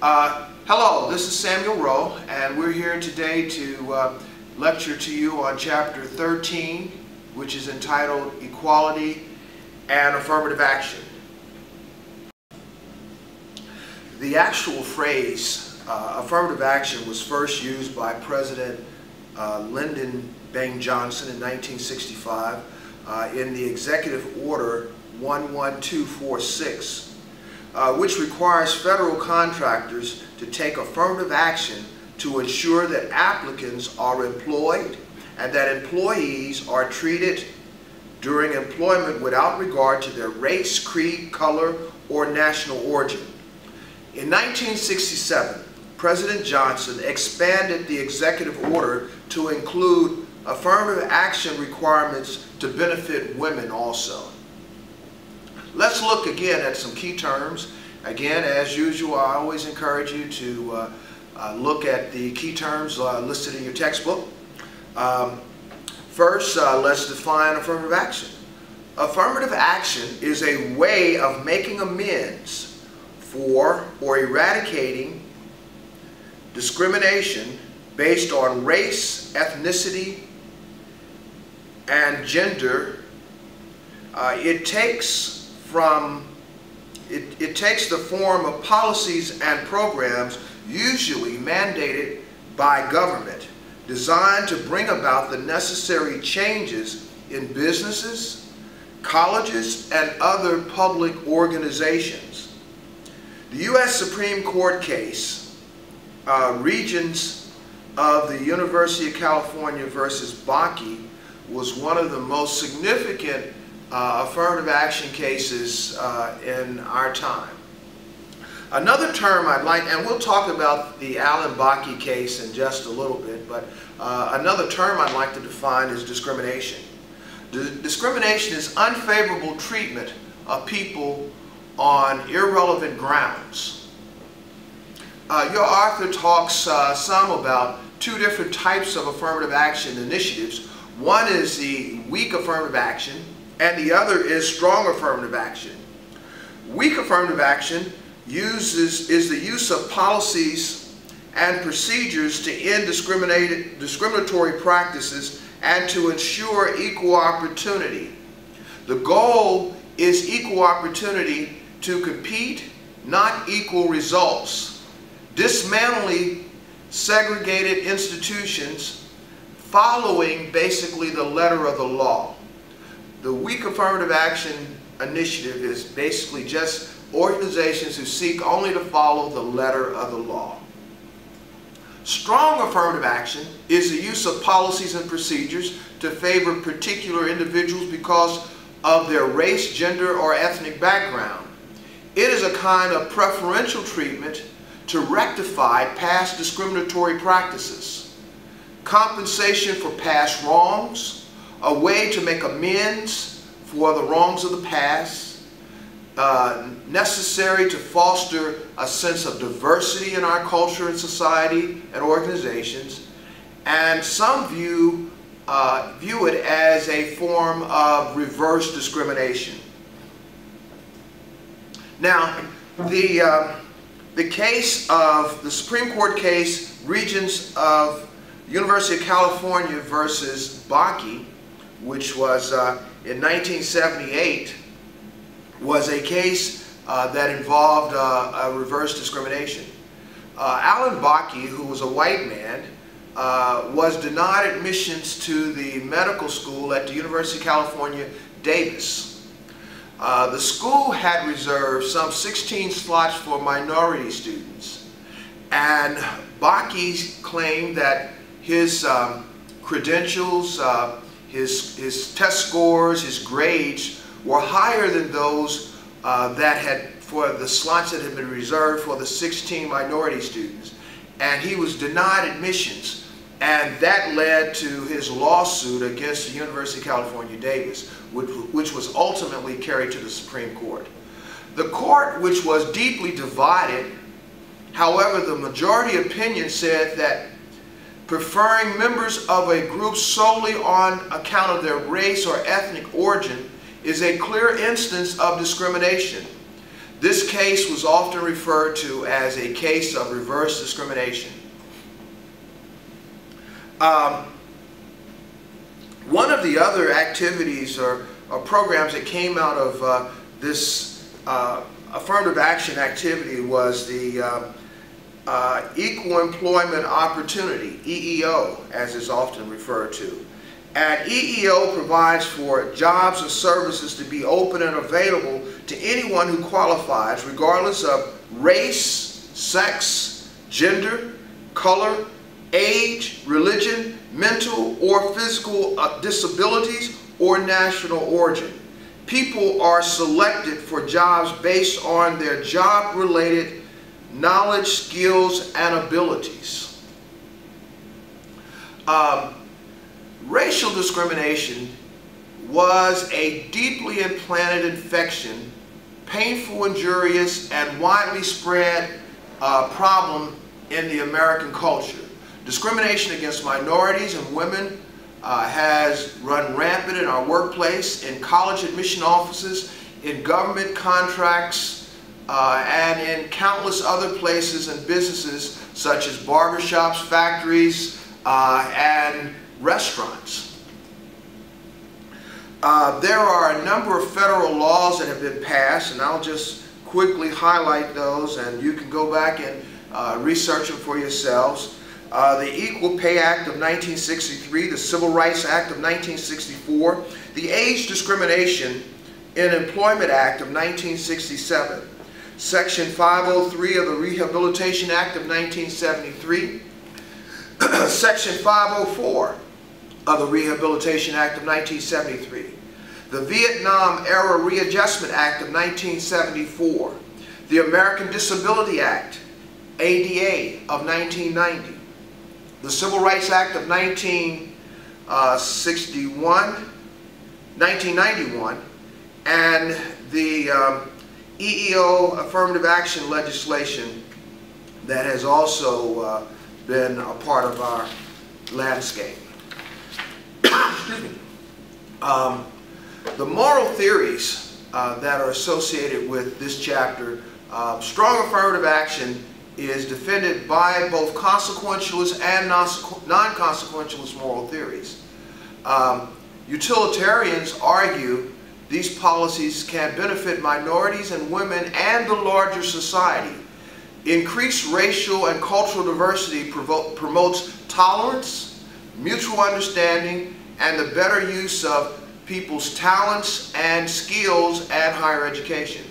Hello, this is Samuel Rowe, and we're here today to lecture to you on Chapter 13, which is entitled Equality and Affirmative Action. The actual phrase affirmative action was first used by President Lyndon Baines Johnson in 1965 in the Executive Order 11246. Which requires federal contractors to take affirmative action to ensure that applicants are employed and that employees are treated during employment without regard to their race, creed, color, or national origin. In 1967, President Johnson expanded the executive order to include affirmative action requirements to benefit women also. Let's look again at some key terms. Again, as usual, I always encourage you to look at the key terms listed in your textbook. First, let's define affirmative action. Affirmative action is a way of making amends for or eradicating discrimination based on race, ethnicity, and gender. It takes the form of policies and programs usually mandated by government designed to bring about the necessary changes in businesses, colleges, and other public organizations. The U.S. Supreme Court case, Regents of the University of California versus Bakke, was one of the most significant affirmative action cases in our time. Another term I'd like, and we'll talk about the Allen Bakke case in just a little bit, but another term I'd like to define is discrimination. Discrimination is unfavorable treatment of people on irrelevant grounds. Your author talks some about two different types of affirmative action initiatives. One is the weak affirmative action, and the other is strong affirmative action. Weak affirmative action is the use of policies and procedures to end discriminatory practices and to ensure equal opportunity. The goal is equal opportunity to compete, not equal results. Dismantling segregated institutions following basically the letter of the law. The weak affirmative action initiative is basically just organizations who seek only to follow the letter of the law. Strong affirmative action is the use of policies and procedures to favor particular individuals because of their race, gender, or ethnic background. It is a kind of preferential treatment to rectify past discriminatory practices, compensation for past wrongs, a way to make amends for the wrongs of the past, necessary to foster a sense of diversity in our culture and society and organizations, and some view it as a form of reverse discrimination. Now, the case of the Supreme Court case, Regents of University of California versus Bakke, which was in 1978, was a case that involved reverse discrimination. Allen Bakke, who was a white man, was denied admissions to the medical school at the University of California, Davis. The school had reserved some 16 slots for minority students, and Bakke claimed that his credentials, his test scores, his grades were higher than those for the slots that had been reserved for the 16 minority students, and he was denied admissions, and that led to his lawsuit against the University of California, Davis, which was ultimately carried to the Supreme Court. The court, which was deeply divided, however, the majority opinion said that preferring members of a group solely on account of their race or ethnic origin is a clear instance of discrimination. This case was often referred to as a case of reverse discrimination. One of the other activities or programs that came out of this affirmative action activity was the Equal Employment Opportunity, EEO, as is often referred to. And EEO provides for jobs and services to be open and available to anyone who qualifies, regardless of race, sex, gender, color, age, religion, mental or physical disabilities, or national origin. People are selected for jobs based on their job-related knowledge, skills, and abilities. Racial discrimination was a deeply implanted infection, painful, injurious, and widely spread problem in the American culture. Discrimination against minorities and women has run rampant in our workplace, in college admission offices, in government contracts, and in countless other places and businesses such as barbershops, factories, and restaurants. There are a number of federal laws that have been passed, and I'll just quickly highlight those, and you can go back and research them for yourselves. The Equal Pay Act of 1963, the Civil Rights Act of 1964, the Age Discrimination in Employment Act of 1967, Section 503 of the Rehabilitation Act of 1973, Section 504 of the Rehabilitation Act of 1973, the Vietnam Era Readjustment Act of 1974, the American Disability Act, ADA, of 1990, the Civil Rights Act of 1991, and the EEO affirmative action legislation that has also been a part of our landscape. Excuse me. The moral theories that are associated with this chapter, strong affirmative action is defended by both consequentialist and non-consequentialist moral theories. Utilitarians argue these policies can benefit minorities and women and the larger society. Increased racial and cultural diversity promotes tolerance, mutual understanding, and the better use of people's talents and skills and higher education.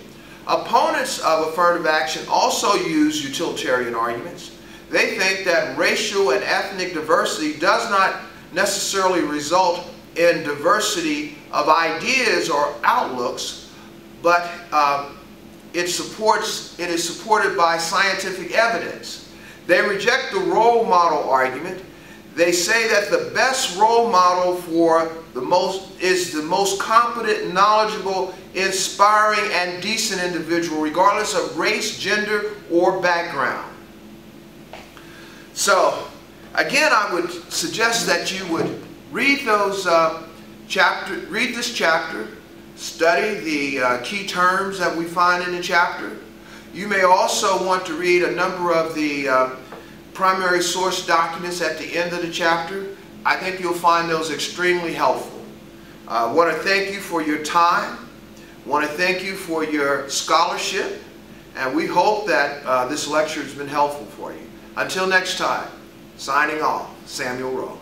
Opponents of affirmative action also use utilitarian arguments. They think that racial and ethnic diversity does not necessarily result in diversity of ideas or outlooks, but it is supported by scientific evidence. They reject the role model argument. They say that the best role model is the most competent, knowledgeable, inspiring, and decent individual, regardless of race, gender, or background. So, again, I would suggest that you would read those read this chapter, study the key terms that we find in the chapter. You may also want to read a number of the primary source documents at the end of the chapter. I think you'll find those extremely helpful. I want to thank you for your time. I want to thank you for your scholarship, and we hope that this lecture has been helpful for you. Until next time, signing off, Samuel Rowe.